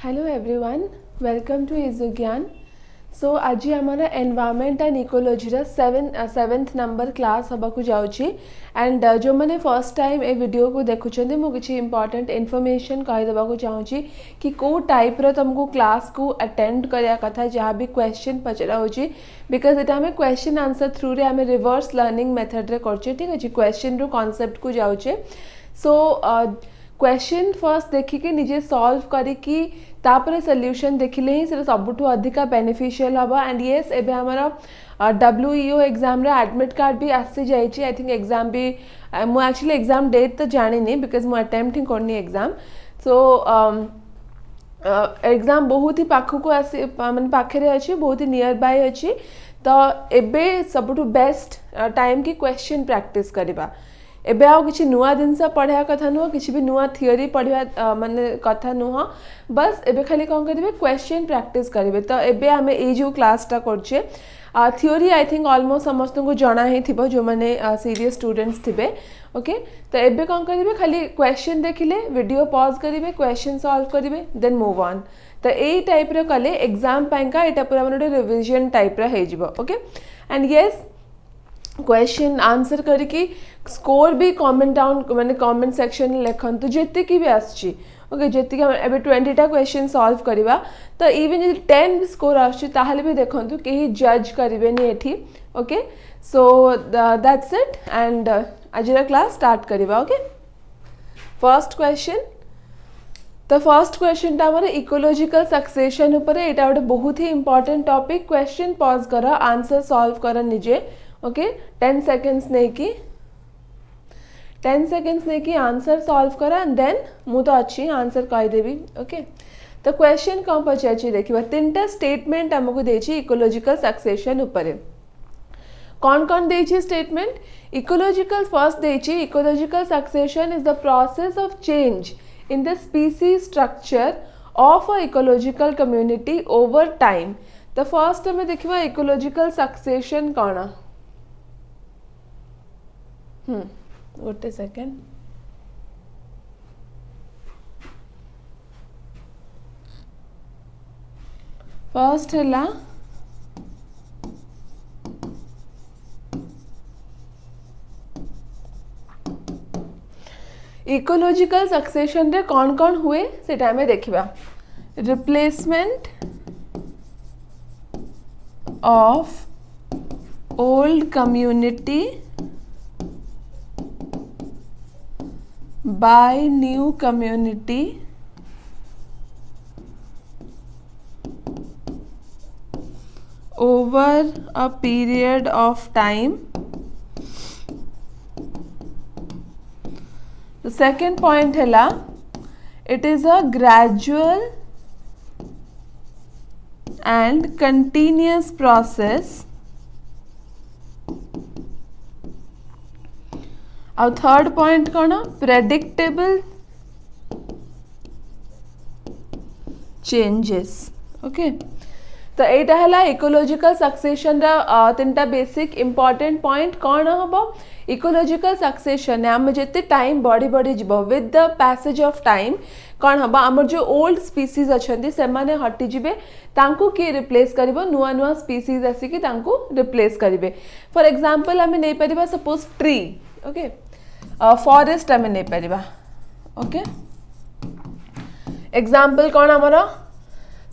Hello everyone, welcome to इजुज्ञान। सो आज आमर environment and ecology seventh number class हवा को जाऊँगी एंड जो मैंने फर्स्ट टाइम ए वीडियो को देखुं मुझे इंपोर्टेंट इनफॉरमेशन कहीदेवा को चाहूँगी कि कौ टाइप्र तुमको क्लास को अटेंड करने कथा जहाँ भी क्वेश्चन पचरा होची बिकज ये आम क्वेश्चन आंसर थ्रू रे आम रिवर्स लर्निंग मेथड रे करछे। ठीक अच्छे, क्वेश्चन रू कॉन्सेप्ट को जाऊँचे। सो क्वेश्चन फर्स्ट देखिके निजे सॉल्व करिकी तापर सॉल्यूशन देखिले ही से सबुठु अधिका बेनिफिशियल हबा। एंड येस एबे हमर WEO एग्जाम रे एडमिट कार्ड भी आसी जाइए। आई थिंक एग्जाम भी मु एक्चुअली एग्जाम डेट तो जानी बिकज मु अटेम्प्ट ही करनी एग्जाम। सो एग्जाम बहुत ही पाखक आसी माने पाखे अच्छी, बहुत ही नियर बाय अच्छी। तो एबे सबुठु बेस्ट टाइम की क्वेश्चन प्रैक्टिस करवा। एबे आउ किसी नुआ जिनस पढ़ा कथा नुह, किसी भी नुआ थियोरी पढ़ा माने कथा नुह, बस एबे खाली कौन करेंगे क्वेश्चन प्रैक्टिस करेंगे। तो एबे आमे ए जो क्लासटा करछे थियोरी आई थिंक ऑलमोस्ट समस्त को जना ही थिबो जो माने सीरियस स्टूडेंट्स थिबे। ओके, तो एबे कौन करेंगे खाली क्वेश्चन देखिले वीडियो पॉज करेंगे, क्वेश्चन सॉल्व करेंगे, देन मूव ऑन। तो यही टाइप रे कले एग्जाम पाइका एटा पूरा माने रिविजन टाइप रे हे जिवो। Okay, and yes question answer करके स्कोर भी कमेंट डाउन माने कमेंट सेक्शन लिखंतु जेते की भी आछि। ओके, जेते की एबे 20टा क्वेश्चन सॉल्व करवा तो इवन यदि 10 भी स्कोर आछि ताहले भी देखंतु केही जज करिवेनी एठी। Okay, so that's it and आजिरा क्लास स्टार्ट करवा। Okay, first question. तो फर्स्ट क्वेश्चन टा हमर इकोलॉजिकल सक्सेशन ऊपर एटा गोटे बहुत ही इंपोर्टेंट टॉपिक। क्वेश्चन पॉज कर, आंसर सॉल्व कर निजे। ओके, 10 सेकेंड्स नहीं की 10 सेकेंड्स नहीं कि आंसर सॉल्व करा एंड देन मु तो अच्छी आंसर कहीदेवी। ओके, तो क्वेश्चन कौन पचार देखा 3टा स्टेटमेंट आमको देछि इकोलॉजिकल सक्सेशन ऊपर। कौन कौन देछि स्टेटमेंट? इकोलॉजिकल फर्स्ट देछि ecological succession is the process of change in the species structure of a ecological community over time. तो फर्स्ट हमें देखा इकोलॉजिकल सक्सेशन कौन। गोटे सेकेंड। फर्स्ट है इकोलॉजिकल सक्सेशन रे कौन कौन हुए सेटा हमें देखिबा। Replacement of old community by new community over a period of time. The second point है it is a gradual and continuous process. और थर्ड पॉइंट कौन? Predictable changes. ओके, तो एटा है इकोलॉजिकल सक्सेशन रा 3टा बेसिक इंपोर्टेंट पॉइंट। कौन हम ecological succession आम जिते टाइम बढ़ी बढ़ी जीव with the passage of time कौन हम आमर जो ओल्ड स्पीसीज अच्छे से माने हटिजे तांको किए रिप्लेस करिवो, नुआ नुआ स्पीसीज आसिकी तांको रिप्लेस करिवे। फॉर एग्जांपल आम नहीं परिबा सपोज ट्री। ओके, फॉरेस्ट आम नहीं पारिबा। ओके, एग्जांपल कौन आमर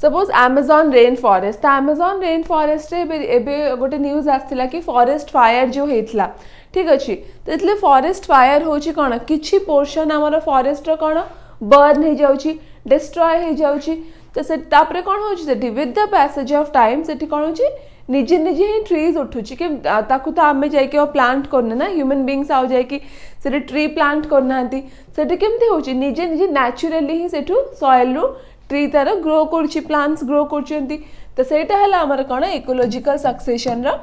सपोज अमेज़न रेन फॉरेस्ट। तो अमेज़न रेन फॉरेस्ट रे गोटे न्यूज आसला कि फॉरेस्ट फायर जो होता। ठीक अच्छे, तो इसलिए फॉरेस्ट फायर होची कौन किछि पोर्शन आमर फॉरेस्ट कौन बर्न हो जाउची, डिस्ट्रॉय हो जाउची। तो से तापरे कौन होची सेठी with the passage of time सेठी कौन होची निजे निजे ही ट्रीज उठुची कि ताकू तो आमे जाइके प्लांट करने ना ह्यूमन बीइंग्स आउ जाइके से ट्री प्लांट करना सेठी केमती होची निजे निजे नेचुरली ही सेठू सॉइल रु ट्री तार ग्रो करची, प्लांट्स ग्रो करचंती। तो सेटा हला हमर कोन इकोलॉजिकल सक्सेशन रा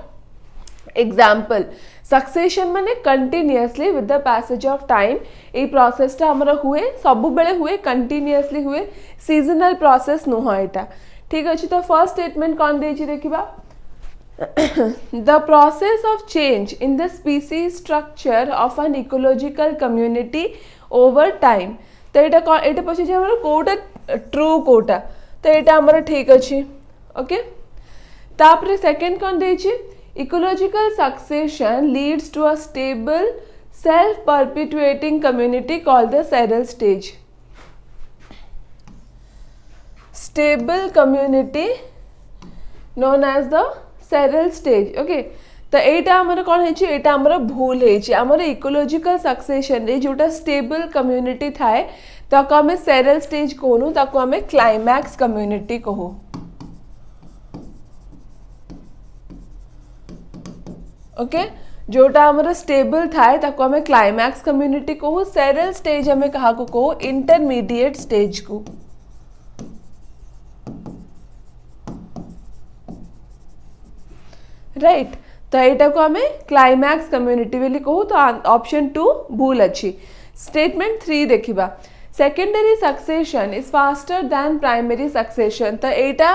एग्जांपल। सक्सेशन माने continuously with the passage of time ए प्रोसेसटा हमर हुए, सब बेले हुए, कंटिन्यूअसली हुए, सीजनल प्रोसेस नुह एटा। ठीक अछि, तो फर्स्ट स्टेटमेंट कौन देछि देखिबा। The process of change in the species structure of an ecological community over time. तो ये पचे कोटा ट्रू कोटा तो यहाँ आमर ठीक अच्छे ओके तापर सेकेंड कौन देछि ecological succession leads to a stable self perpetuating community called the seral stage stable community known as the seral stage okay तो यहाँ आमर कौन है यहाँ आमर भूल है इकोलॉजिकल सक्सेशन रे जोटा स्टेबल कम्युनिटी थाए ताको आमे सेरल स्टेज कहूनु ताको आमे क्लाइमैक्स कम्युनिटी कहू ओके जोटा आमर स्टेबल थाए ताको आमे क्लाइमैक्स कम्युनिटी कहू सेरल स्टेज आमे कहा को कहू इंटरमीडिएट स्टेज को राइट तो यहाँ को आमे क्लाइमैक्स कम्युनिटी बोली कहू तो ऑप्शन 2 भूल अच्छी स्टेटमेंट 3 देखिबा secondary succession is faster than primary succession तो यहाँ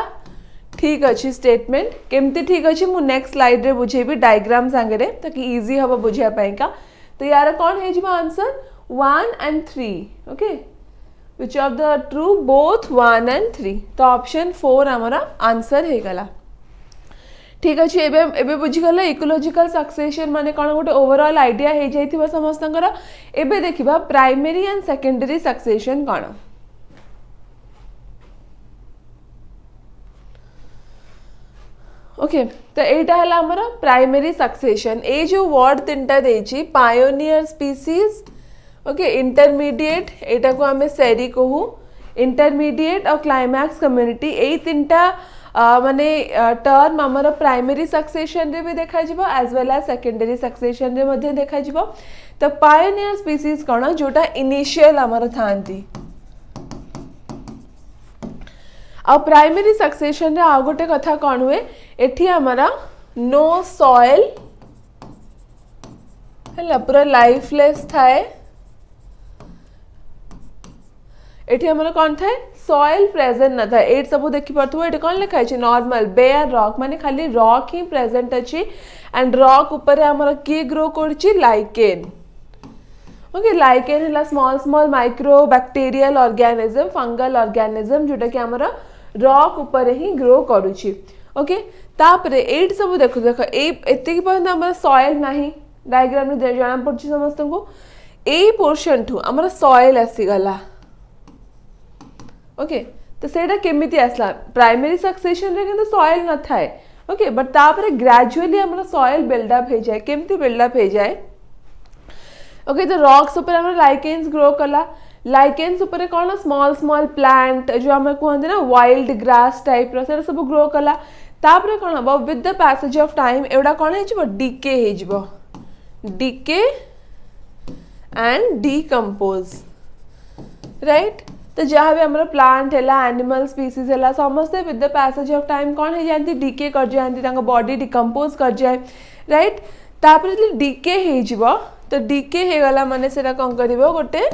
ठीक अच्छी स्टेटमेंट केमती ठीक अच्छी मु नेक्स्ट स्लाइड रे बुझेबी डायग्राम सांगे ताकि इजी हम बुझिया पाइका तो यार कौन है answer 1 and 3 okay which of the true both 1 and 3 तो ऑप्शन 4 हमारा आंसर है गला ठीक अच्छे एबे बुझीगल इकोलॉजिकल सक्सेशन माने कौन गोटे ओवरऑल आइडिया हो जाइथिबा समस्तंकर एबे देखिबा प्राइमरी एंड सेकेंडरी सक्सेशन कौन ओके तो यहाँ है आमर प्राइमरी सक्सेशन ए जो वर्ड तीनटा देछि पायोनियर स्पीसीज ओके इंटरमीडिएट एटा को आमे सेरी कहू इंटरमीडिएट और क्लाइमैक्स कम्युनिटी यही तीनटा माने टर्म आमर प्राइमरी सक्सेशन रे भी देखा जिवो as well as secondary succession रे मध्ये देखा जिवो तो पायोनियर स्पीसीज कौन जोटा इनिशियल आमर थांती आ प्राइमरी सक्सेशन रे आ गोटे कथा कौन हुए एठी हमारा नो सॉइल है पूरा लाइफलेस थाए एठी हमारा कौन थाए सॉइल प्रेजेंट न था एट सब देखि पड़थु एठी कौन लिखा है नॉर्मल बेयर रॉक माने खाली रॉक ही प्रेजेंट अछि एंड रॉक ऊपर हमारा की ग्रो करछि लाइकेन ओके लाइकेन हला small small micro bacterial organism fungal organism जोटा कि हमारा रॉक ऊपर ही ग्रो करूछि ओके तापरे एट सब देखो देखो एति की पर्यंत हमारा सॉइल नाही डायग्राम रे जाना पड़छि समस्त को ए पोर्शन ठू हमारा सॉइल आसी गला ओके तो सेटा केमिति आसला प्राइमरी सक्सेशन रे किंतु सॉइल न थाए ओके बट तापरे ग्रेजुअली हमरा सॉइल बिल्डअप हो जाए केमिति बिल्डअप हो जाए ओके तो रॉक्स ऊपर हमरा लाइकेन्स ग्रो कला लाइकेन्स ऊपर कौन स्मॉल स्मॉल प्लांट जो हम कहते ना वाइल्ड ग्रास टाइप रो से सब ग्रो कला तापरे कौन हम with the passage of time एवडा कौन है जबो डीके हे जबो डीके एंड डीकंपोज राइट तो जहाँ भी हमारा प्लांट है एनिमल स्पीसीज है समस्ते with the passage of time कौन है जाती डीके कर जाती बॉडी डिकम्पोज कर जाए राइट तापर डीके हे जिवो तो डीके हे गला माने सेटा कौन करिवो गोटे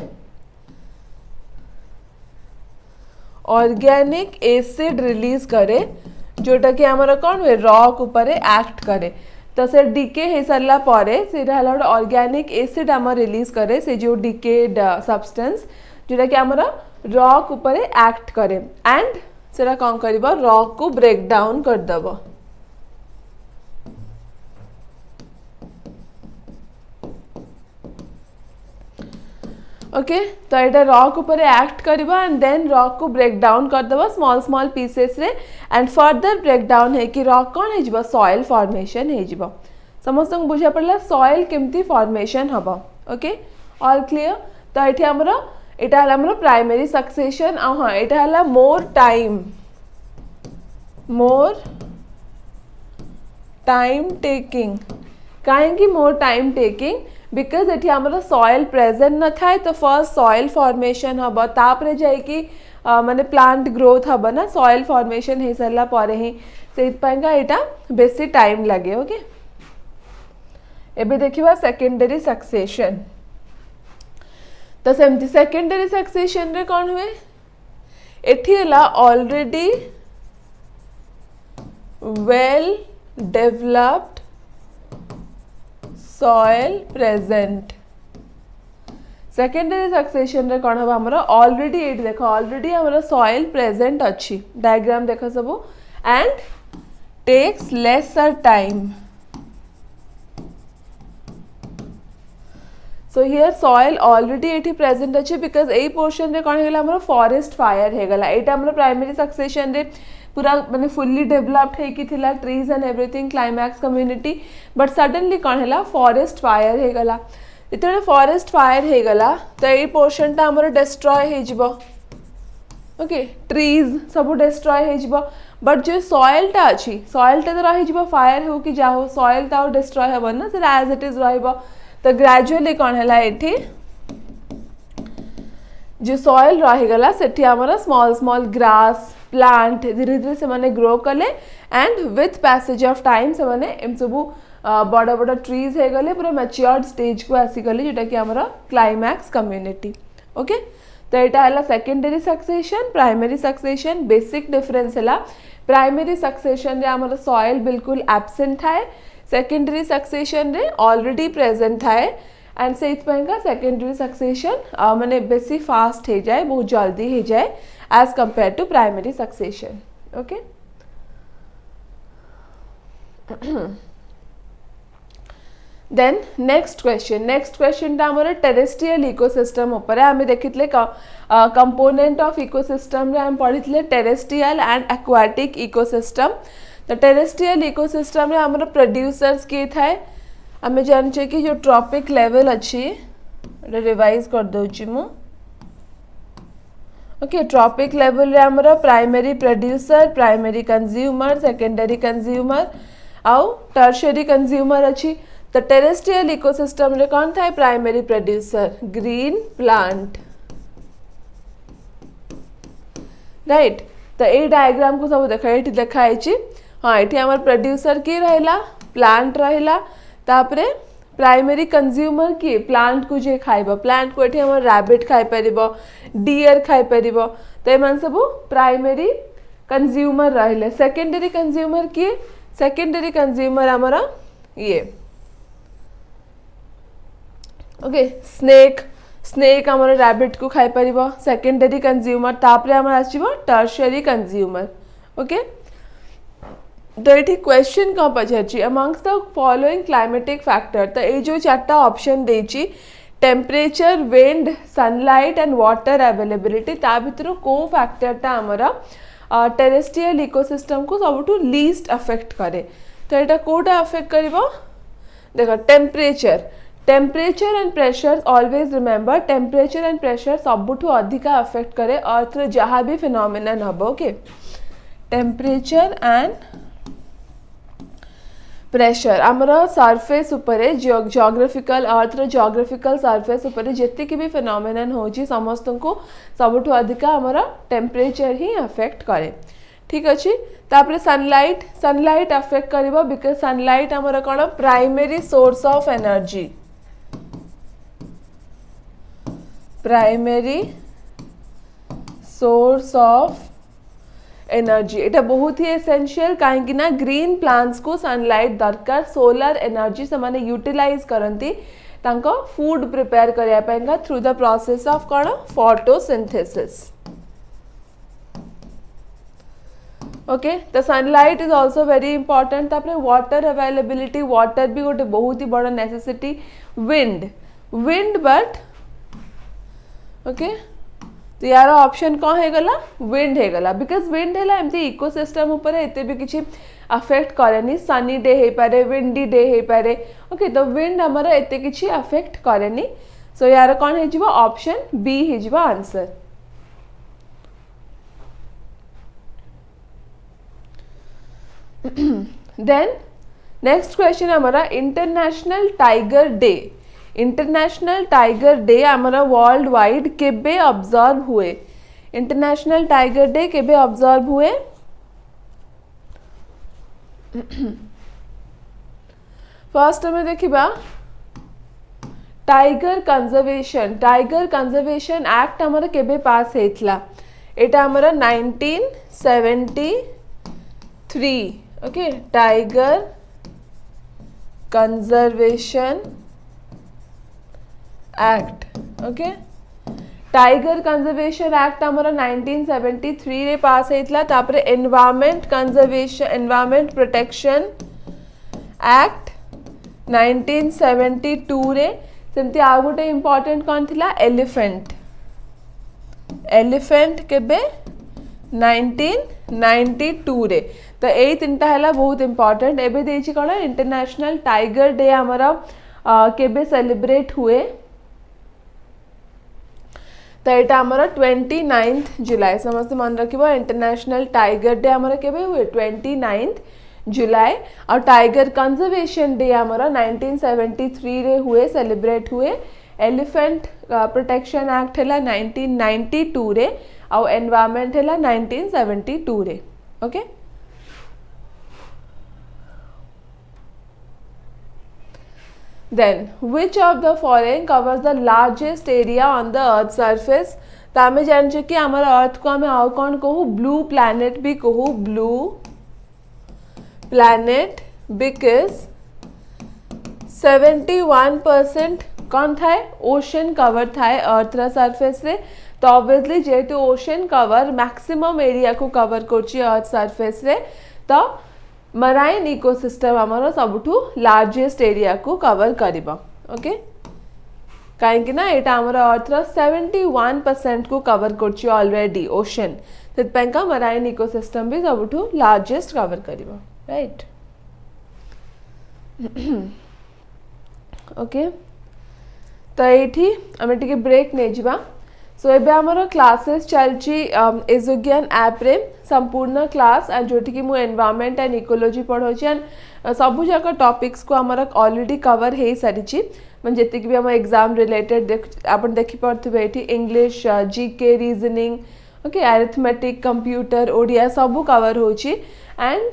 ऑर्गेनिक एसिड रिलीज करे जोटा कि हमारा कौन हुए रॉक ऊपर एक्ट करे तो से डीके हे सरला परे सेटा हला गोटे ऑर्गेनिक एसिड हमर रिलीज करे से जो डीकेड सब्सटेंस जोटा कि हमारा रॉक ऊपर एक्ट करे एंड सेटा कौन करिवो रॉक को ब्रेक डाउन कर दबो ओके तो यहाँ रॉक ऊपर एक्ट करिवो एंड देन रॉक को ब्रेक डाउन कर दबो स्मॉल स्मॉल पीसेस रे एंड फर्दर ब्रेक डाउन है कि रॉक कौन है जिवो सॉइल फॉर्मेशन है जिवो समस्त को बुझा पड़ला सॉइल केमती फॉर्मेशन हबो ओके ऑल क्लियर तो एठी हमरा एटा हला हमर प्राइमरी सक्सेशन आ हां एटा हला मोर टाइम टेकिंग काहेकि मोर टाइम टेकिंग बिकॉज एठी हमर सॉइल प्रेजेंट न थाए तो फर्स्ट सॉइल फॉर्मेशन हबो तापरे जाय कि माने प्लांट ग्रोथ हबो ना सॉइल फॉर्मेशन हे सरला परे ही से पाएगा एटा बेसी टाइम लगे ओके एबे देखिबा सेकेंडरी सक्सेशन तो सेमती सेकेंडरी सक्सेशन रे कौन हुए एठी हला already well developed soil present secondary succession रे कौन हम आमर ऑलरेडी ये देख ऑलरेडी आमर सॉइल प्रेजेंट अच्छी डायग्राम देख सब and takes lesser time so here soil already ये प्रेजेंट अच्छे बिकज यही पोर्शन रे कौन होगा आमर फॉरेस्ट फायर होगला यहाँ आमर प्राइमरी सक्सेशन रे पूरा माने फुल्ली डेवलप्ड होकी थिला trees and everything climax community but suddenly कौन है फॉरेस्ट फायर होगला जिते फॉरेस्ट फायर होगला तो ये पोर्शन टा आमर डिस्ट्रॉय हो ओके ट्रीज सब डिस्ट्रॉय हो बट जो सॉइल टा अच्छी सॉइल टा तो रही फायर हो कि जा हो सॉइल टा डिस्ट्रॉय हे ना से एज इट इज रही तो ग्रेजुअली कौन है ये जो सॉइल रहीगला से आमर स्मॉल स्मॉल ग्रास प्लांट धीरे धीरे से माने ग्रो कले and with passage of time से माने एम सब बड़ बड़ ट्रीज हो गले पूरा मैच्योर्ड स्टेज को आसीगले जोटा कि आमर क्लाइमैक्स कम्युनिटी ओके तो यहाँ है secondary succession primary succession basic difference है प्राइमरी सक्सेशन रे आमर सॉइल बिल्कुल एब्सेंट थाए सेकेंडरी सक्सेशन रे ऑलरेडी प्रेजेंट थाए एंड से सेकेंडरी सक्सेशन माने बेसी फास्ट हो जाए बहुत जल्दी हो जाए as compare to primary succession okay then next question आमर टेरेस्ट्रियल इकोसिस्टम उपर आम देखी कंपोनेंट ऑफ इकोसिस्टम रे आम पढ़ी टेरेस्ट्रियल एंड एक्वाटिक इकोसिस्टम तो टेरेस्ट्रियल इकोसिस्टम रे आमर प्रोड्यूसर्स किए थाए आम जाने कि जो ट्रॉपिक लेवल अच्छी रिवाइज कर दूची मु ओके ट्रॉपिक लेवल रे आमर primary producer primary consumer secondary consumer आउ टर्शियरी कंज्यूमर अच्छी तो टेरेस्ट्रियल इकोसिस्टम रे कौन था primary producer green plant right तो ये डायग्राम को सब देखाई हाँ ये आमर प्रोड्यूसर किए रहा प्लांट रहा तापरे प्राइमरी कंज्यूमर किए प्लांट को जे खाइब प्लांट को ये आम रैबिट खाई पार डियर खाई पार तो ये सब प्राइमरी कंज्यूमर रहिले सेकेंडरी कंज्यूमर किए सेकेंडरी कंज्यूमर आमर ये ओके स्नेक आमर रैबिट को खाई पार सेकेंडरी कंज्यूमर तापरे आमर आसीबो टर्शियरी कंज्यूमर ओके तो ये क्वेश्चन कौन पचार amongst the following climatic factor तो ये जो चार्टा ऑप्शन देची temperature wind sunlight and water availability ता भितर को फैक्टरटा आमर टेरेस्ट्रियल इकोसिस्टम को सबुठु लीस्ट अफेक्ट करे तो यहाँ कोटा अफेक्ट करिवो देखो temperature and pressure always remember temperature and pressure सबुठु अधिका अफेक्ट करे अर्थ रे जहाँ भी फिनोमिनन हबो ओके टेम्परेचर एंड प्रेशर आमर सरफेस उपरे जियोग्राफिकल अर्थ रो जियोग्राफिकल सरफेस उपरे जेति की भी फिनोमिनन होची समस्त को सबुठु अधिका आमर टेम्परेचर ही अफेक्ट करे ठीक अच्छे तापरे सनलाइट अफेक्ट करिवो बिकॉज सनलाइट आमर कोन primary source of energy primary source of energy एटा बहुत ही एसेंशियल कहीं ना ग्रीन प्लांट्स को सनलाइट दरकार सोलर एनर्जी से माने यूटिलाइज करती तांको फूड प्रिपेयर करिया पाएगा थ्रू द प्रोसेस ऑफ कौन फोटोसिंथेसिस ओके तो sunlight is also very important water availability water भी गोटे बहुत ही बड़ा नेसेसिटी विंड बट ओके तो यार ऑप्शन कौन होगला विंड होगला बिकज विंड है एमती इकोसिस्टम ऊपर एते भी किसी अफेक्ट करेनी सनी डे हो पारे विंडी डे हो पारे ओके तो विंड आमर एते किसी अफेक्ट करेनी सो यार कौन हो ऑप्शन बी हो आंसर देन नेक्स्ट क्वेश्चन हमारा इंटरनेशनल टाइगर डे आमर वर्ल्ड वाइड केबे ऑब्जर्व हुए इंटरनेशनल टाइगर डे केबे ऑब्जर्व हुए फर्स्ट में देखिबा टाइगर कंजर्वेशन एक्ट आमर केबे पास हेतला एटा आमर 1973 okay tiger conservation act okay tiger conservation act आमर 1973 रे पास होता तापर environment conservation environment protection act 1972 रे सेमती आ गोटे इम्पोर्टेंट कौन थिला एलिफेंट एलिफेंट केबे 1992 रे तो यही तीनटा है बहुत इंपॉर्टेंट एबे देछि कौन इंटरनेशनल टाइगर डे आमर केबे सेलिब्रेट हुए तो यहाँ आमर 29 जुलाई समस्त मन रखिबो इंटरनेशनल टाइगर डे आमर केबे हुए 29 जुलाई और टाइगर कंजर्वेशन डे आमर 1973 रे हुए सेलिब्रेट हुए एलिफेंट प्रोटेक्शन एक्ट है 1992 रे और एनवायरनमेंट है 1972 रे okay then which of the following covers the largest area on the earth surface तो आम जान कि आम अर्थ को आम आउ कौन कहू ब्लू प्लैनेट भी कहू ब्लू प्लैनेट बिकज 71% कौन थाए ओशन कवर थाए अर्थ रा सरफेस रे तो ऑब्वियसली जेहेतु ओशन कवर मैक्सिमम एरिया को कवर करछि अर्थ सरफेस रे तो मराइन इकोसिस्टम आमर सबुठू लार्जेस्ट एरिया को कवर करिबा ओके कहीं ना यहाँ आमर अर्थ 71% को कवर करछि ऑलरेडी ओशन से मराइन इकोसिस्टम भी सबुठू लार्जेस्ट कवर करिबा राइट ओके तो ये आम टे ब्रेक नहीं जावा सो एबे आमर क्लासेस चलची एजुज्ञान ऐप रे संपूर्ण क्लास एंड जोटी कि मु एनवायरनमेंट एंड इकोलॉजी पढ़ाऊँ एंड सबू जाक टॉपिक्स को आमर ऑलरेडी कवर हो सारी मैं जी भी आम एग्जाम रिलेटेड आप देखिपे ये English GK reasoning okay arithmetic computer Odia सबू कवर होची एंड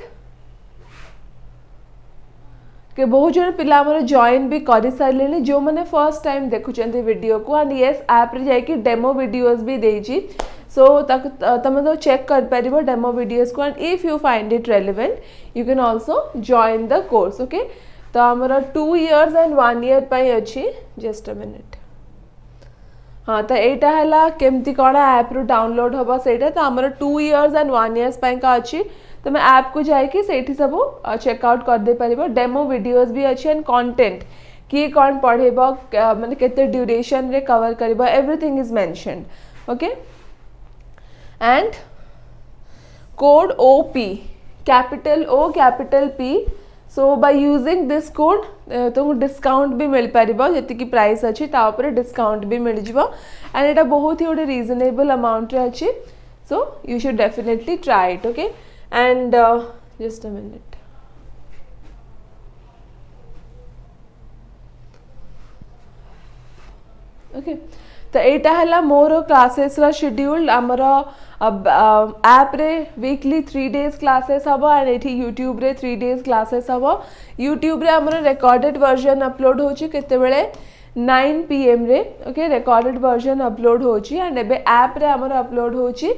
कि बहुत जन पिला हमर जॉइन भी कर सारे जो मैंने फर्स्ट टाइम देखुं वीडियो को एंड येस ऐप रे जाकि डेमो वीडियोस भी देजी सो तुम तो चेक कर पारिबो डेमो वीडियोस को and if you find it relevant you can also join the course okay तो हमर 2 years एंड 1 year पई अछि जस्ट अ मिनिट हाँ तो एटा हला केमती कौन ऐप रु डाउनलोड होबा सेटा तो हमर 2 years एंड 1 years पई का अछि तो मैं ऐप को जाकि सेठी सब चेकआउट कर दे पारिबो डेमो वीडियोस भी अच्छे एंड कंटेंट कि कौन पढ़ेबो माने केते ड्यूरेशन रे कवर करिबो everything is mentioned okay and code O P capital O capital P so by using this code तुमको डिस्काउंट भी मिल पारिबो जति की प्राइस अच्छी ता ऊपर डिस्काउंट भी मिल जिवो एंड एटा बहुत ही गोटे रीजनेबल अमाउंट रे अच्छी so you should definitely try it okay and just a minute okay तो एटा हला मोर क्लासेस रा शेड्यूल आमर ऐप रे वीकली 3 days क्लासेस हबो एंड एठी यूट्यूब रे 3 days क्लासेस हबो यूट्यूब रे आमर रिकॉर्डेड वर्जन अपलोड होची केते बेले 9 PM रे ओके रिकॉर्डेड वर्जन अपलोड होची एंड एबे ऐप रे आमर अपलोड होची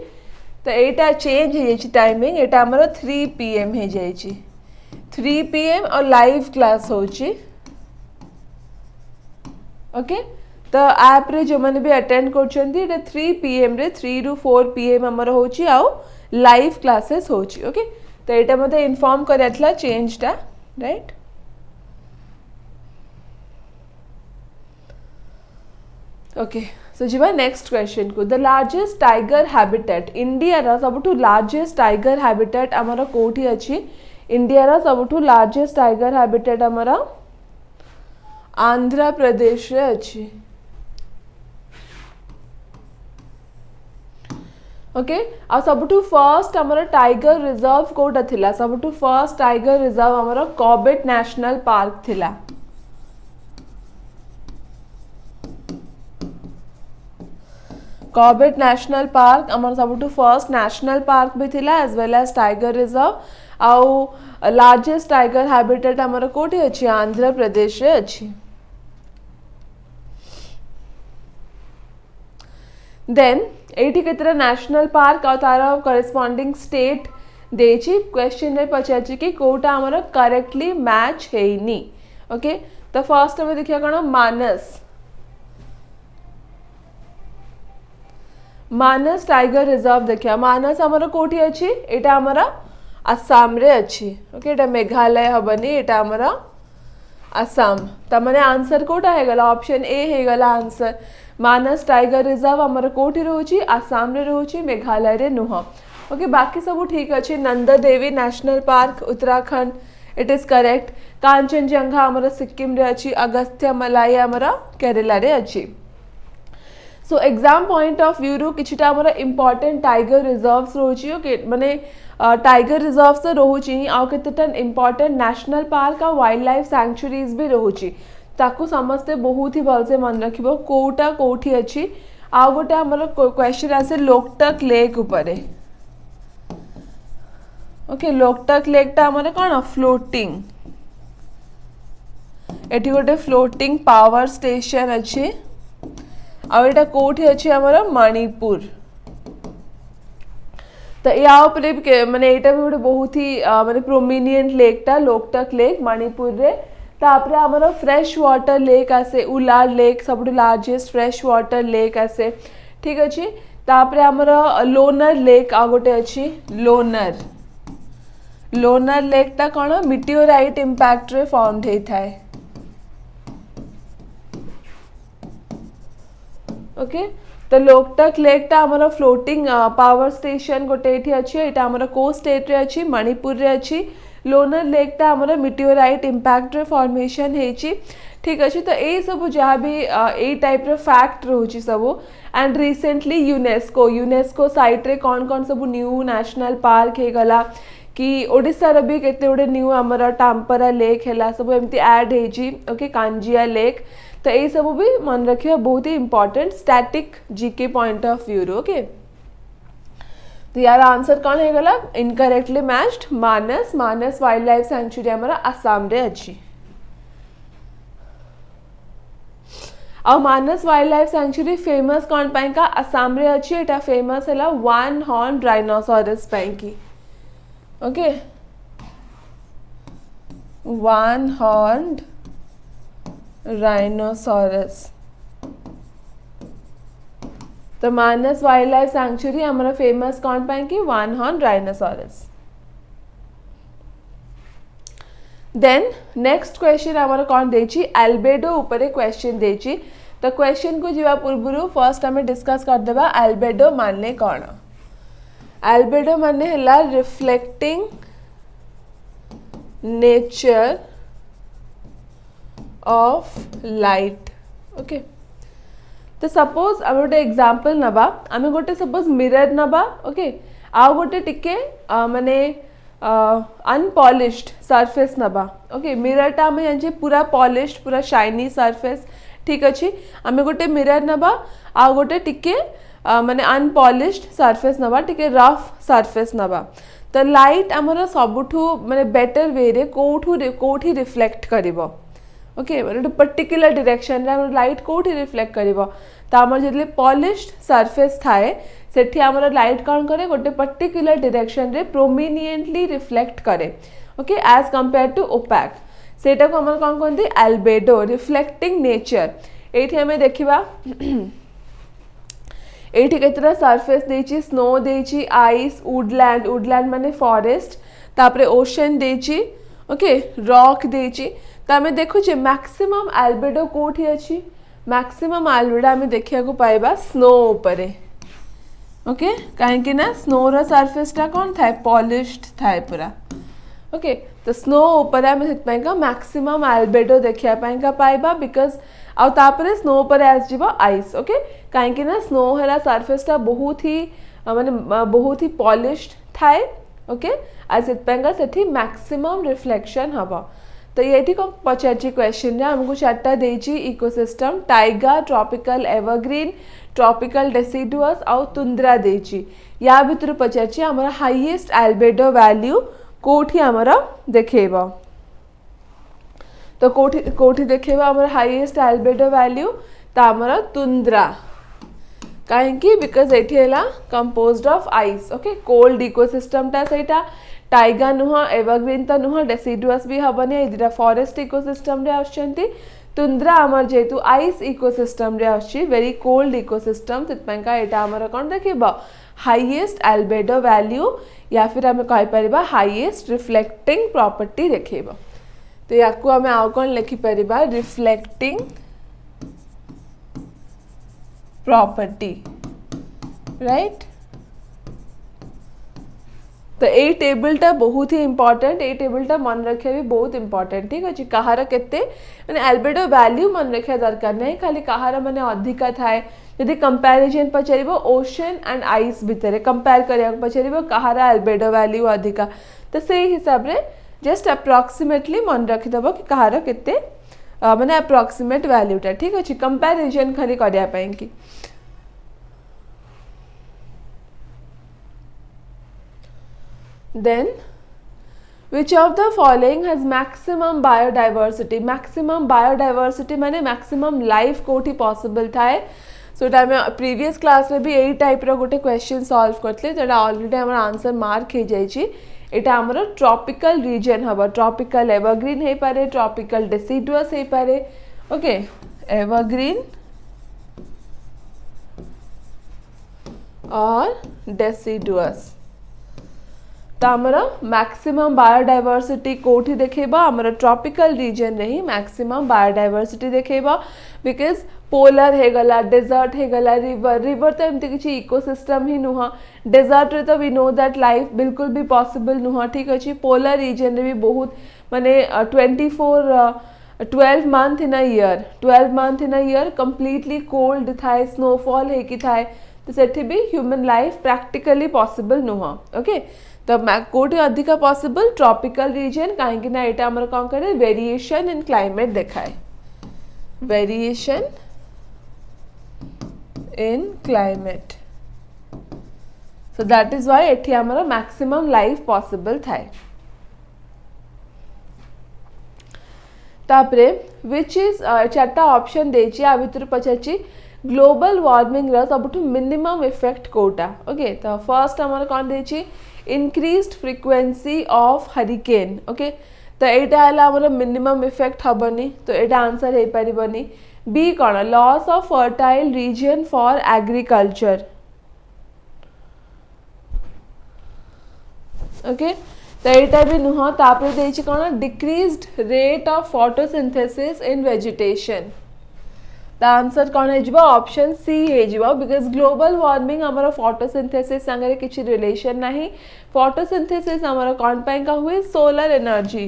तो यहाँ चेंज हो टाइमिंग यहाँ आमर 3 PM हो जाए 3 PM और लाइव क्लास होची ओके तो ऐप रे जो मैंने भी अटेंड कर 3 PM रे 3 to 4 PM आमर होची आउ लाइव क्लासेस होची ओके तो यहाँ मत इनफॉर्म कराइला चेंजटा राइट ओके सो जीवा नेक्स्ट क्वेश्चन को the largest tiger habitat India रा सबुठु लार्जेस्ट टाइगर हैबिटेट आमर कोठी अछि इंडिया रा सबुठु लार्जेस्ट टाइगर हैबिटेट आमर आंध्र प्रदेश रे अछि ओके आ सबुठु फर्स्ट आमर टाइगर रिजर्व कोटा थिला सबुठु फर्स्ट टाइगर रिजर्व आमर कॉर्बेट नेशनल पार्क थिला कॉर्बेट नेशनल पार्क आमर सबुठु फर्स्ट नेशनल पार्क भी थिला as well as tiger reserve आउ लार्जेस्ट टाइगर हैबिटेट आमर कोठी अछि आंध्र प्रदेश रे अछि देन एठी केतरा नेशनल पार्क और तार करेस्पोंडिंग स्टेट देछि क्वेश्चन रे पचाछि कि कोटा आमर करेक्टली मैच हेइनी ओके तो फर्स्ट में देखिया कोन मानस मानस टाइगर रिजर्व देखिया मानस हमर कोठी अछि एटा हमर आसाम रे अछि ओके एटा मेघालय हबनी एटा हमर आसाम त माने आंसर कोटा हे गला ऑप्शन ए हे गला आंसर मानस टाइगर रिजर्व हमर कोठी रहउची आसाम रे रहउची मेघालय रे नुह ओके बाकी सब ठीक अछि Nanda Devi national park Uttarakhand it is correct Kanchenjunga हमर सिक्किम रे अछि अगस्त्य मलाई हमर केरला रे अछि so exam point of view रु किछटा हमर इंपोर्टेंट टाइगर रिजर्व्स रहउची ओके माने टाइगर रिजर्व से रहउची आ केतेटा इंपोर्टेंट नेशनल पार्क आ वाइल्ड लाइफ सैंक्चुरीज भी रहउची ताकू समस्ते बहुत ही भल से मन रखिबो कोटा कोठी अछि आ गोटे हमर क्वेश्चन आसे लोकटक लेक ऊपरे ओके लोकटक लेक ता हमर कोन फ्लोटिंग एठी गोटे फ्लोटिंग पावर स्टेशन अछि आ एटा कोठी अछि हमर मणिपुर तो या ऊपर माने एटा भी गोटे बहुत ही माने प्रोमिनिएंट लेक ता लोकटक लेक मणिपुर रे तापरे हमर फ्रेश वाटर लेक आसे उलार लेक सबटु लार्जेस्ट फ्रेश वाटर लेक आसे ठीक अछि तापरे हमर लोनर लेक आ गोटे अछि लोनर लेक ता कोन मिटियोराइट इंपैक्ट रे फाउंड हे थाए ओके तो लोकटक लेक ता हमर फ्लोटिंग पावर स्टेशन गोटे एठी अछि एटा हमर को स्टेट रे अछि मणिपुर रे अछि लोनर लेक ता हमर मिटियोराइट इंपैक्ट रे फॉर्मेशन हेछि ठीक अछि तो ए सब जहा भी ए टाइप रे फैक्ट रहउछि सब एंड रिसेंटली यूनेस्को साइट रे कोन सब न्यू नेशनल पार्क हे गला कि ओडिसा रे भी केते ओडे न्यू हमर टांपरा लेक हैला सब एमती ऐड हेछि ओके कांजिया लेक तो ये सब भी मन रखिए बहुत ही important static GK point of view okay तो यार आंसर कौन है गला incorrectly matched Manas wild life sanctuary हमारा आसाम रे अछि और Manas wild life sanctuary famous कौन पाई का आसाम रे अछि एटा फेमस हैला वन हॉर्न राइनोसोरस पाई की ओके वन हॉर्न राइनोसोरस तो मानस वाइल्ड लाइफ सैंक्चुरी हमारा फेमस कौन पाए कि one horn rhinoceros then next question हमारा कौन देछि एल्बेडो ऊपर क्वेश्चन देछि तो क्वेश्चन को जीवा पूर्व फर्स्ट हमें डिस्कस कर देबा एल्बेडो माने कौन एल्बेडो माने हला reflecting nature of light okay तो सपोज आम गोटे एग्जांपल नबा आम गोटे सपोज मिरर नबा ओके आ गोटे टिके माने अनपॉलिश्ड सरफेस नबा ओके मिरर टा आम जानिछे पूरा पॉलिश्ड पूरा शाइनी सरफेस ठीक अछि आम गोटे मिरर नबा आ गोटे टिके माने अनपॉलिश्ड सरफेस नबा टिके रफ सरफेस नबा तो लाइट आमर सबुठू माने बेटर वे रे कोठी रिफ्लेक्ट करिवो ओके माने पर्टिकुलर डायरेक्शन रे लाइट कोठी रिफ्लेक्ट करिवो त हमर जले पॉलिश्ड सरफेस थाए सेठी हमर लाइट कोन करे गोटे पर्टिकुलर डायरेक्शन रे प्रोमिनिएंटली रिफ्लेक्ट करे okay as compare to opaque सेटा को हमर कोन कोनती एल्बेडो रिफ्लेक्टिंग नेचर एठी हमें देखिबा एठी केतरा सरफेस देछि स्नो देछि आइस वुडलैंड माने फॉरेस्ट तापरे ओशन देछि ओके रॉक देछि तो आम देखु मैक्सिमम एल्बेडो कोठी अछि मैक्सिमम एल्बेडो आम देखिया को पाइबा स्नो उपरे ओके कहीं ना स्नो रो सरफेस टा कौन थाए पॉलिश्ड थाए पूरा ओके तो स्नो ऊपर आम से मैक्सिमम एल्बेडो देखिया पाइबा बिकॉज आउ तापरे स्नो ऊपर आस जीवो आइस ओके कहीं ना स्नो हैला सरफेस टा बहुत ही माने बहुत ही पॉलिश्ड थाए ओके आज सेठी मैक्सिमम रिफ्लेक्शन हबो तो ये को पचार क्वेश्चन आमको चार्टा देछि ecosystem taiga tropical evergreen tropical deciduous आउ तुंद्रा देछि या भितर पचार हमर हाईएस्ट एल्बेडो वैल्यू कोठी हमर देखेबो तो कोठी देखेबो हमर हाईएस्ट एल्बेडो वैल्यू त हमर तुंद्रा कहीं बिकॉज एठी हैला composed of ice okay cold ecosystem टा सेटा टाइगा नुह एवरग्रीन तो नुह डेसिडुअस भी हबनी ए दिटा फॉरेस्ट इकोसिस्टम रे आछंती तुंद्रा आमर जेतु आइस इकोसिस्टम रे अछि वेरी कोल्ड इकोसिस्टम तितपंका एटा आमर कोन देखिबा हाईएस्ट एल्बेडो वैल्यू या फिर आम कहि परिबा हाईएस्ट रिफ्लेक्टिंग प्रॉपर्टी देखिबा तो याकू आम आउ कोन लिखि परिबा रिफ्लेक्टिंग प्रॉपर्टी राइट। तो ये टेबलटा बहुत ही इंपॉर्टेंट ये टेबलटा मन रखिया भी बहुत इंपॉर्टेंट ठीक अच्छे कहार केते माने एल्बेडो वैल्यू मन रखिया दरकार नहीं खाली कहार माने अधिका थाए यदि कंपैरिजन पचारिबो ओशन एंड आइस भितर कंपेयर करिया पचारिबो कहार एल्बेडो वैल्यू अधिका तो से हिसाब रे जस्ट अप्रोक्सीमेटली मन रखि दबो कि कहार केते माने अप्रोक्सीमेट वैल्यूटा ठीक अच्छे कंपैरिजन खाली करिया पई कि then which of the following has maximum biodiversity माने maximum life कोठी possible थाए सो टाइम प्रीवियस क्लास में भी यही टाइप रो गोटे क्वेश्चन सॉल्व करथले जेटा ऑलरेडी हमर आंसर मार्क हे जाई छी एटा हमर ट्रॉपिकल रीजन हबो ट्रॉपिकल एवरग्रीन हे पारे ट्रॉपिकल डेसिडुअस हे पारे ओके एवरग्रीन और डेसिडुअस तो आमर मैक्सिमम बायोडाइवर्सिटी कोठी देखेबा आमर ट्रॉपिकल रीजन रे ही मैक्सिमम बायोडाइवर्सिटी देखेबा बिकॉज पोलर हे गला डेजर्ट हे गला रिवर तो एमती किछि इकोसिस्टम ही नुहा डेजर्ट रे तो वी नो दैट लाइफ बिल्कुल भी पॉसिबल नुहा ठीक अछि पोलर रीजन रे भी बहुत माने 12 month in a year completely cold थाए स्नोफॉल हे कि थाए तो सेठी भी ह्यूमन लाइफ प्रैक्टिकली पॉसिबल नुहा ओके तो कोटी अधिका पॉसिबल ट्रॉपिकल रीजन कहीं ना एटा हमर कोन करे वेरिएशन इन क्लाइमेट देखाए variation in climate so that is why एठी हमर मैक्सिमम लाइफ पॉसिबल थाए तापरे व्हिच इज चारटा ऑप्शन देछि आ भितर पछाछि ग्लोबल वार्मिंग रा सबठु मिनिमम इफेक्ट कोटा ओके तो फर्स्ट हमर कोन देछि increased frequency of hurricane okay तो एटा हला हमर मिनिमम इफेक्ट हबनी तो एटा आंसर हे परिबनी बी कोन loss of fertile region for agriculture okay तो एटा भी नुह तापर देछि कोन decreased rate of photosynthesis in vegetation the answer कौन है ऑप्शन सी है बिकॉज ग्लोबल वार्मिंग आमर फोटोसिंथेसिस संगे किसी रिलेशन नहीं फोटोसिंथेसिस आमर कौन पाई का हुए सोलर एनर्जी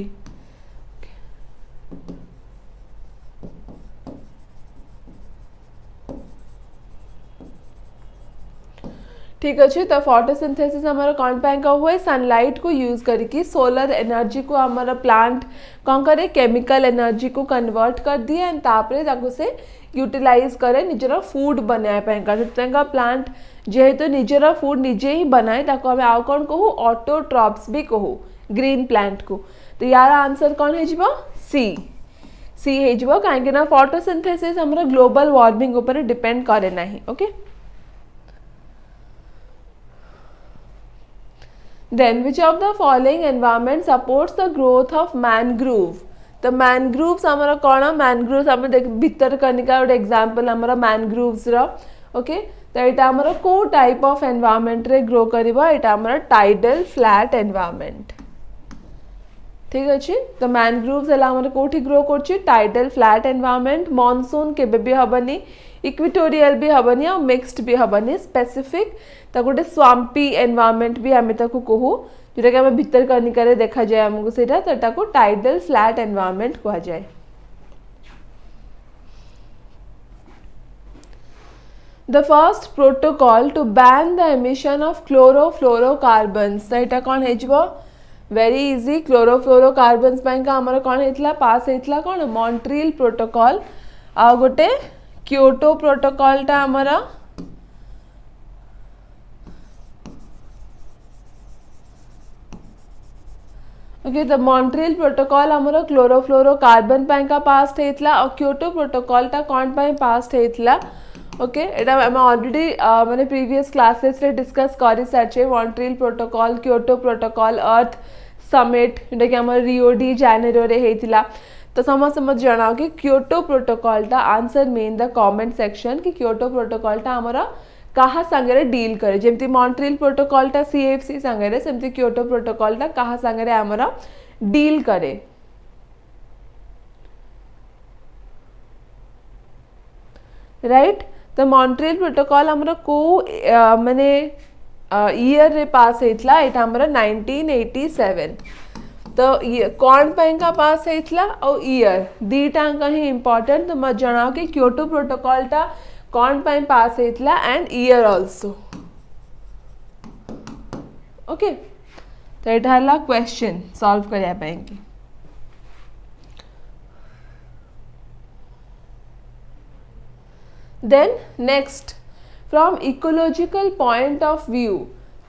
ठीक अच्छे तो फोटोसिंथेसिस आमर कौन पाई का हुए सनलाइट को यूज करके सोलर एनर्जी को आमर प्लांट कौन करे केमिकल एनर्जी को कन्वर्ट कर दिए एंड तापरे ताको से यूटिलाइज करे निजर फूड बनाए पाएंका प्लांट जेहेतु निजर फूड निजे ही बनाए ताको हमें आउ कौन कहू ऑटोट्रॉप्स भी कहू ग्रीन प्लांट को तो यार आंसर कौन है सी है कहीं ना फोटोसिंथेसिस हमर ग्लोबल वार्मिंग ऊपर डिपेंड करे नहीं okay then which of the following environment supports the growth of mangrove तो मैनग्रोव्स आमर कौन मैनग्रोव्स आम देख भीतर कनिका गोटे एग्जांपल आमर मैनग्रोव्स रो ओके तो एटा आमर को टाइप ऑफ एनवायरनमेंट रे ग्रो करबा एटा आमर टाइडल फ्लैट एनवायरनमेंट ठीक अच्छे तो मैनग्रोव्स एला आमर कोठी ग्रो करछि टाइडल फ्लैट एनवायरनमेंट मॉनसून केबे भी हबनी इक्विटोरियल भी हबनी और मिक्स्ड भी हबनी स्पेसिफिक तो गोटे स्वाम्पी एनवायरनमेंट भी आम ताको कहू जोटा कि आम भीतर कनिका देखा जाए आमको सेटा तो एटा को टाइडल फ्लैट एनवायरनमेंट कहा जाए the first protocol to ban the emission of chlorofluorocarbons तो एटा कौन है वेरी इजी क्लोरोफ्लोरोकार्बन्स का आमर कौन होता पास होता कौन मॉन्ट्रियल प्रोटोकॉल आ गोटे क्योटो प्रोटोकॉलटा आमर ओके तो मॉन्ट्रियल प्रोटोकॉल आमर क्लोरोफ्लोरोकार्बन का पास्ट होता और क्योटो प्रोटोकॉलटा कौन पास्ट होता ओके एटा आम ऑलरेडी माने प्रीवियस क्लासेस रे डिस्कस करि सारछे मॉन्ट्रियल प्रोटोकॉल क्योटो प्रोटोकॉल अर्थ समिट जोटा कि आम रियो डी जानेरो रे हेतिला तो समस्त मत जनाओ कि क्योटो प्रोटोकॉल टा answer main the comment section कि क्योटो प्रोटोकॉल टा हमरा कहा संगे डील करे जेमती मॉन्ट्रियल प्रोटोकॉल टा सीएफसी संगे सेमती क्योटो प्रोटोकॉल टा कहा संगे हमरा डील करे। राइट तो मॉन्ट्रियल प्रोटोकॉल हमरा को माने ईयर रे पास हेतला एटा हमरा 1987 तो कौन पैं का पास हेतला और ईयर दीटा कहीं इंपॉर्टेंट तो मत जनाओ कि क्योटो प्रोटोकॉल टा कौन पैं पास हेतला एंड ईयर आल्सो। ओके तो एटा हला क्वेश्चन सॉल्व करिया पाएंगे। Then next from ecological point of view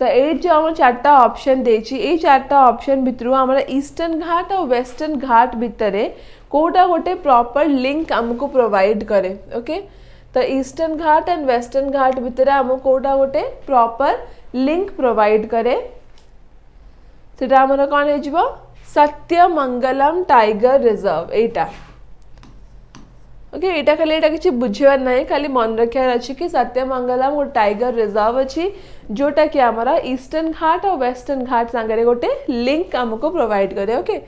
तो ये जो आम चार्टा ऑप्शन देछि ए चार्टा ऑप्शन भितर आमर ईस्टर्न घाट और वेस्टर्न घाट भितर कोटा गोटे प्रॉपर लिंक आमको प्रोवाइड करे। ओके तो ईस्टर्न घाट एंड वेस्टर्न घाट भितर आम कोटा गोटे प्रॉपर लिंक प्रोवाइड करे सेटा आमर कौन हो सत्यमंगलम टाइगर रिजर्व एटा। ओके एटा खाली एटा किसी बुझेबार नहीं खाली मन रखार अच्छी कि सत्यमंगलम गोटे टाइगर रिजर्व अच्छी जोटा कि हमारा ईस्टर्न घाट और वेस्टर्न घाट सांगे गोटे लिंक आमको प्रोवाइड करे। Okay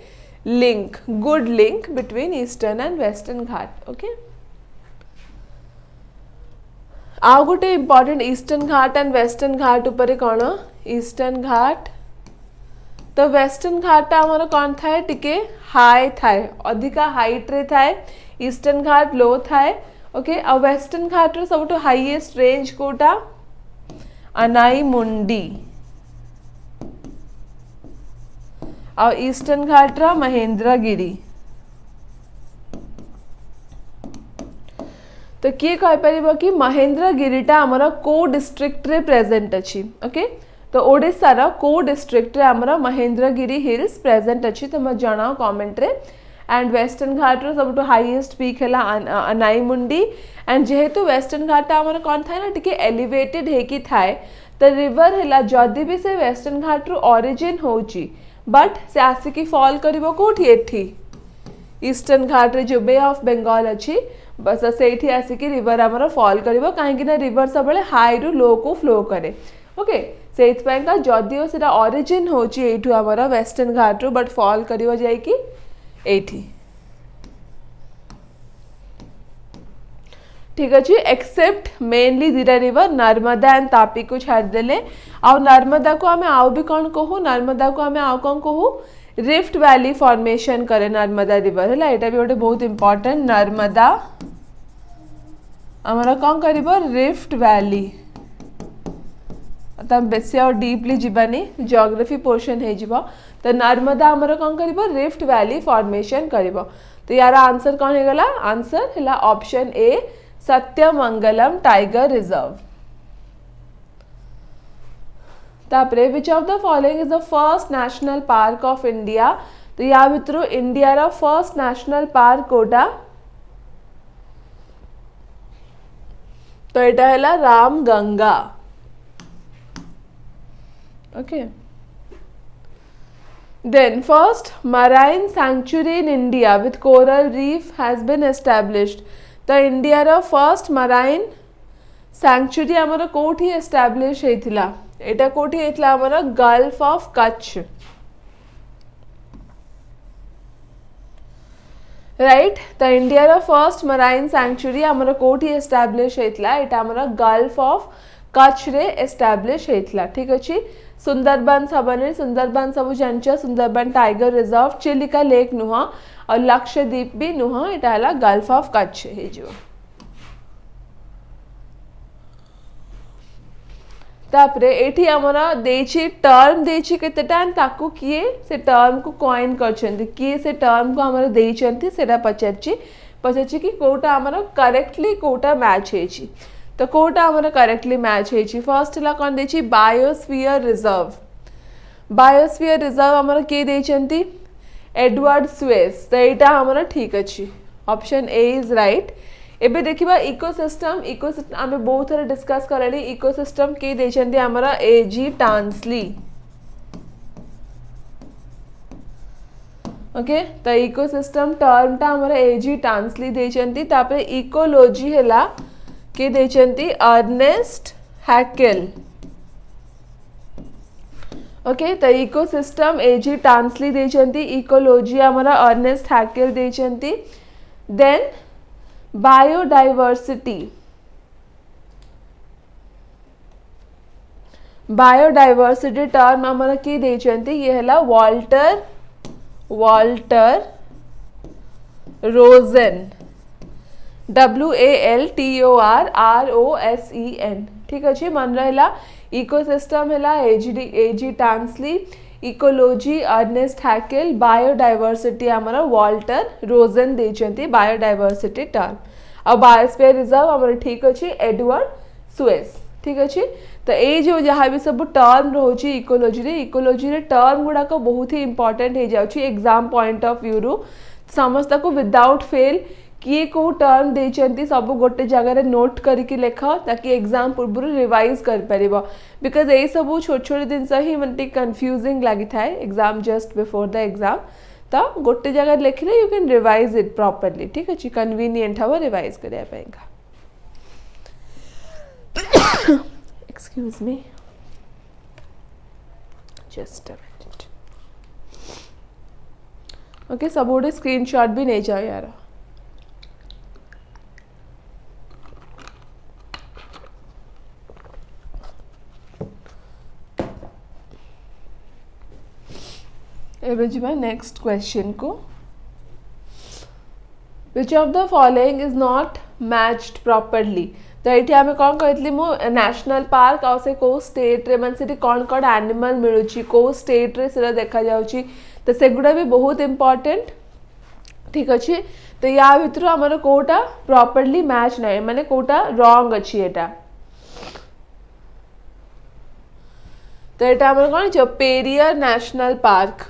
link good link between eastern and western Ghat. Okay आउ गोटे important eastern Ghat and western Ghat ऊपर कौन ईस्टर्न घाट तो वेस्टर्न घाट आमर कौन थाए टिके हाई थाए अधिका हाइट रे थाए ईस्टर्न घाट लो थाए। ओके आ वेस्टर्न घाट रो सबटो हाईएस्ट रेंज कोटा अनाईमुंडी आ ईस्टर्न घाट रो महेंद्रगिरी। तो किए कहि परिबो कि महेंद्रगिरीटा आमर को डिस्ट्रिक्ट रे प्रेजेंट अछि। ओके तो ओडिशा रो को डिस्ट्रिक्ट रे आमर महेंद्रगिरी हिल्स प्रेजेंट अछि तो मत जणाओ कमेंट रे। एंड वेस्टर्न घाट रो सबटो हाईएस्ट पीक है अनाईमुंडी एंड जेहेतु वेस्टर्न घाट आमर कौन थाए ना टिके एलिवेटेड हेकी थाए तो रिवर है जदि भी से वेस्टर्न घाट रो ओरिजिन होची बट से आसिकी फॉल करिवो कोठी एठी ईस्टर्न घाट रे जो बे ऑफ बेंगल अच्छी बस से आसिकी रिवर आमर फॉल करिवो काहेकि ना रिवर सब हाई रु लो को फ्लो करे। ओके से जदिओ से ओरिजिन होची एठू आमर वेस्टर्न घाट रो बट फॉल करिवो जाई कि एठी। ठीक अच्छे एक्सेप्ट मेनली दीटा रिवर नर्मदा एंड तापी को छाड़ देले आ नर्मदा को आमे आउ भी कौन कहू नर्मदा को आमे आउ कौन कहू रिफ्ट वैली फॉर्मेशन करे नर्मदा रिवर है एटा भी गोटे बहुत इंपॉर्टेंट नर्मदा आमर कौन करिवो रिफ्ट वैली तम बेसी और डीपली जीवानी जियोग्राफी पोर्शन है जीवो तो नर्मदा आमर कौन करिवो रिफ्ट वैली फॉर्मेशन करिवो। तो यार आंसर कौन है गला आंसर है option A Sathyamangalam tiger reserve. तापरे which of the following is the first national park of India तो या भितर इंडिया रा फर्स्ट नेशनल पार्क कोटा तो एटा है Ramganga. Okay then first marine sanctuary in India with coral reef has been established तो India रा first marine sanctuary आमर कोठी establish हेतिला एटा कोठी हेतिला आमर गल्फ ऑफ कच्छ। राइट तो इंडिया रा फर्स्ट marine sanctuary आमर कोठी establish हेतिला एटा आमर गल्फ ऑफ कच्छ रे एस्टाब्लिश हेतला। ठीक अच्छे सुंदरबन सबने सुंदरबन सब जानछ Sundarban tiger reserve Chilika lake नुहा और लक्षद्वीप भी नुहा एटा हला गल्फ ऑफ कच्छ हे जो। तापरे एठी हमरा देछि टर्म देछि केतेटा ताकू किए से टर्म को कॉइन करछन्ती किए से टर्म को हमरा देइछन्ती सेटा पचारछि कि कोटा हमरा करेक्टली कोटा मैच हेछि तो कोटा आमर करेक्टली मैच हेछि। फर्स्ट ला कौन देछि बायोस्फीयर रिजर्व आमर के देछन्ती एडवर्ड स्वेस तो एटा आमर ठीक अछि ऑप्शन ए इज राइट। एबे देखिबा इकोसिस्टम आमे बहुत थोड़ा डिस्कस करली इकोसिस्टम के देछन्ती आमर एजी टांसली। ओके तो इकोसिस्टम टर्मटा हमर एजी टांसली देचंती तापर इकोलॉजी हैला के देचंती अर्नेस्ट हैकेल ओके तो इकोसिस्टम एजी टांसली देचंती इकोलॉजी हमारा अर्नेस्ट हैकेल देचंती देन बायोडाइवर्सिटी बायोडाइवर्सिटी टर्म हमारा की देचंती ये हैला वाल्टर रोजेन WALTORROSEN ठीक अच्छे मन रहा इकोसिस्टम है एजी टांसली इकोलॉजी अर्नेस्ट हैकेल बायोडाइवर्सिटी हमारा वाल्टर रोजेन देचंती बायोडाइवर्सिटी टर्म और बायोस्फीयर रिजर्व हमारा ठीक अच्छे एडवर्ड सुएस ठीक अच्छे तो ये जो जहाँ भी सब टर्म रोचे इकोलॉजी रे टर्म गुड़ाक बहुत ही इंपोर्टेंट हो जाउची एग्जाम पॉइंट ऑफ व्यू रु समस्त को विदाउट फेल किए को टर्म देचंती सब गोटे जगह नोट करके लेख ताकि एग्जाम पूर्व रिवाइज कर परिबो बिकॉज ये सब छोट छोट जिनस ही मतलब कंफ्यूजिंग लगी थाए exam just before the exam तो गोटे जगह लिखले you can revise it properly ठीक अच्छे कन्वीनियंट हम रिवाइज करिया पाएगा excuse me just a minute okay सब उड़े स्क्रीनशॉट भी नहीं जाओ यार एबे जीवा नेक्स्ट क्वेश्चन को which of the following is not matched properly तो ये आम कौन कहती मु नेशनल पार्क आ से को स्टेट रे मन से कौन कौन एनिमल मिलूची को स्टेट रे से देखा जाउची तो सेगुड़ा भी बहुत इंपॉर्टेंट ठीक अच्छे तो या भितर आमर कोटा प्रॉपर्ली मैच नहीं माने कोटा रॉन्ग अच्छी एटा तो ये आमर कौन जो Periyar national park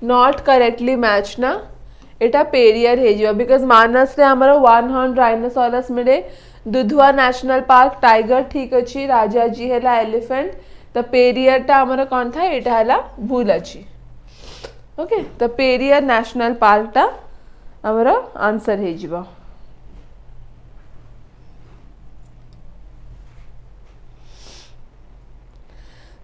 not correctly match ना एटा पेरियर हे जो बिकॉज मानस रे हमर वन हॉर्न राइनोसोरस मिले दुधवा नेशनल पार्क टाइगर ठीक अच्छी राजाजी हैला एलिफेंट तो पेरियर टा हमर कौन था एटा हैला भूल अच्छी ओके तो पेरियर नेशनल पार्क टा हमर आंसर हे जीवा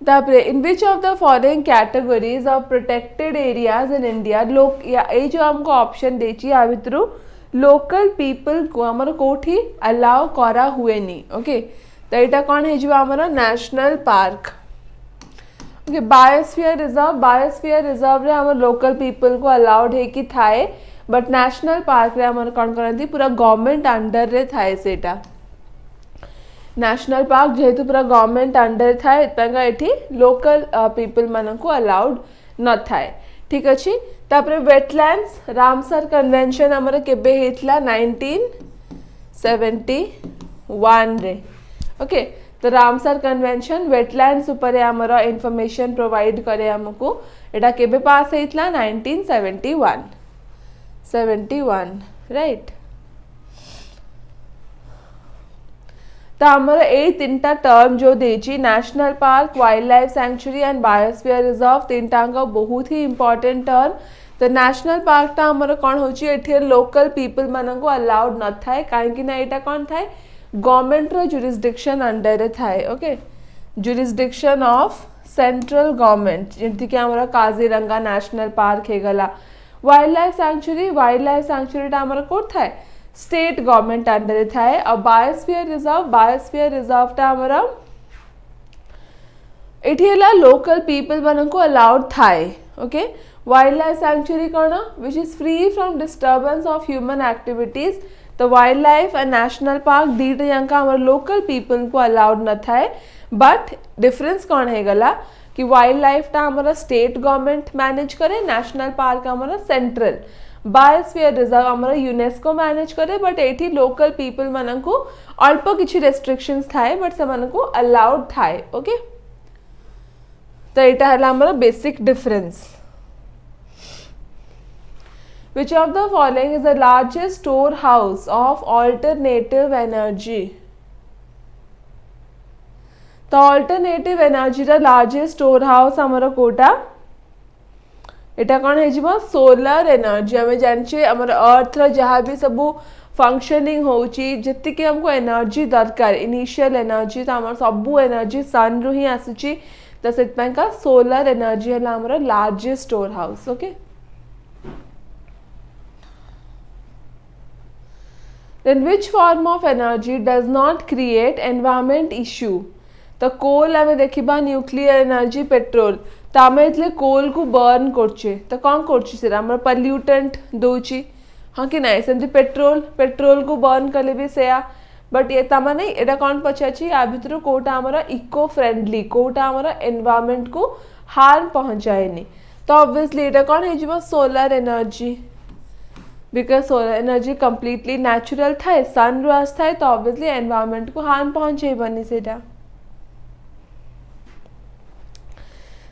तापरे in which of the following categories of protected areas in India लोक ये जो हमको ऑप्शन देची आ भितरु लोकल पीपल को हमर कोठी अलाउ करा हुए नहीं ओके तो एटा कौन है जो हमर national park okay biosphere reserve रे हमर लोकल पीपल को अलाउड है कि थाए बट नेशनल पार्क रे हमर कौन करंती पूरा गवर्नमेंट अंडर रे थाए सेटा नेशनल पार्क जेहेतु पूरा गवर्नमेंट अंडर थाए इतना एठी लोकल पीपल मन को अलाउड न थाए ठीक अच्छे तापर वेटलैंड्स रामसर कन्वेंशन हमर केबे हेतला 1971 रे ओके तो रामसर कन्वेंशन वेटलैंड्स ऊपर हमर इंफॉर्मेशन प्रोवाइड करे हमको एटा केबे पास हेतला 1971 राइट तो हमारा ये तीनटा टर्म जो देची national park wild life sanctuary and biosphere reserve तीनटा बहुत ही इंपॉर्टेंट टर्म तो नेशनल पार्क टा हमारा कौन होची एठी लोकल पीपल मानन को अलाउड न थाए काहेकि ना एटा कौन थाए गवर्नमेंट रो जुरिस्डिक्शन अंडर रे थाए okay jurisdiction of central government जेंति कि हमारा काजीरंगा नेशनल पार्क हे गला वाइल्ड लाइफ सैंक्चुरी टा हमारा कोड थाए स्टेट गवर्नमेंट अंडर थाए और बायोस्फीयर रिजर्व टा हमारा एठी हला लोकल पीपल मानन को अलाउड थाए ओके वाइल्ड लाइफ सैंक्चुरी कौन which is free from disturbance of human activities तो wild life and national park दीटा यांका हमारे लोकल पीपल को अलाउड न थाए बट डिफरेंस कौन है गला कि वाइल्ड लाइफ टा हमारा स्टेट गवर्नमेंट मैनेज करे नेशनल पार्क हमारा सेंट्रल बायोस्फीयर रिजर्व हमारा यूनेस्को मैनेज करे बट एठी लोकल पीपल मानन को अल्प किछि रेस्ट्रिक्शंस थाए बट से मानन को अलाउड थाए ओके तो एटा हला हमारा basic difference Which of the following is the largest storehouse of alternative energy? तो alternative energy रा largest storehouse हमारा कोटा एटा कौन है सोलर एनर्जी आम जाने आम अर्थ जहाँ भी सब फंक्शनिंग होची जितकी हमको एनर्जी दरकार इनिशियल एनर्जी तो आम सबू एनर्जी सन रु ही आसूची तो से सोलर एनर्जी है आमर largest store house okay then which form of energy does not create environment issue तो कोल आम देखा न्यूक्लियर एनर्जी पेट्रोल तो आम ये कोल को बर्न करछे तो कौन कर पल्यूटेंट दूची हाँ कि नहीं सेमती पेट्रोल को बर्न कले भी से बट ये तमाने एटा कौन पचाची या भितर कोटा आमर इको फ्रेंडली कोटा आमर एनवायरनमेंट को हार्म पहुँचाएनि तो ऑब्वियसली एटा कौन है solar energy because solar energy completely natural थाए सन रु आए तो ऑब्वियसली एनवायरनमेंट को हार्म पहुँचेबनी सेटा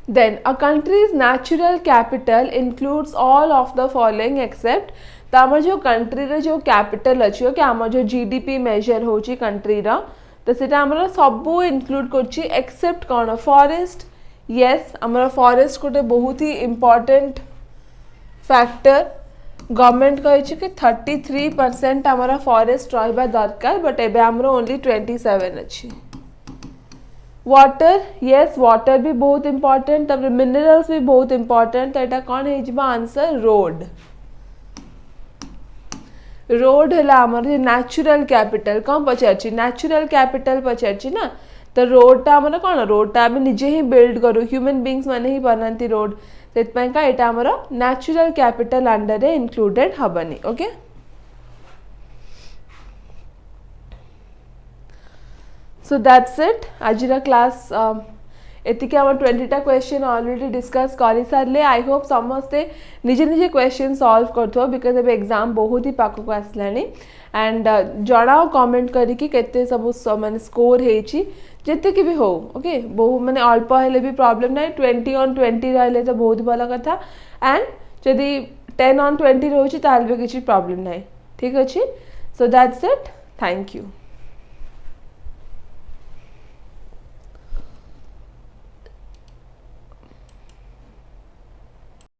then a country's natural capital includes all of the following except तो आम जो कंट्री रे जो कैपिटल अच्छी कि आम जो जीडीपी मेजर होची कंट्री रा तो सेटा आमर सबू इंक्लूड करची एक्सेप्ट कौन फॉरेस्ट यस आमर फॉरेस्ट गोटे बहुत ही इम्पोर्टेंट फैक्टर गवर्नमेंट कही कि 33% आमर फॉरेस्ट रहा दरकार बट एबे आमर ओनली 27 अच्छी वाटर यस वाटर भी बहुत इंपॉर्टेंट तब मिनरल्स भी बहुत इंपॉर्टेंट तो यहाँ कौन है आंसर रोड रोड है आमर नेचुरल कैपिटल कौन पचार नेचुरल कैपिटल पचार ना तो रोडटा आमर कौन रोडटा आम निजे ही बिल्ड करूँ ह्यूमन बींग्स मैंने ही बनाती रोड से यहाँ आमर नेचुरल कैपिटल अंडर इनक्लूडेड हेनी ओके सो दैट्स इट आज क्लास एतिक आम 20टा क्वेश्चन ऑलरेडी डिस्कस कर सारे आई होप समस्ते निजे निजे क्वेश्चन सॉल्व कर बिकज अब एग्जाम बहुत ही पाखक आसला एंड जनाओ कमेंट करके केते सब माने स्कोर होती जितकी भी हो ओके बहु माने अल्प हेले भी प्रॉब्लम ना 20 on 20 रही तो बहुत भल कथा एंड जदि 10 on 20 रोचे भी किसी प्रॉब्लम ना ठीक अच्छे so that's it thank you.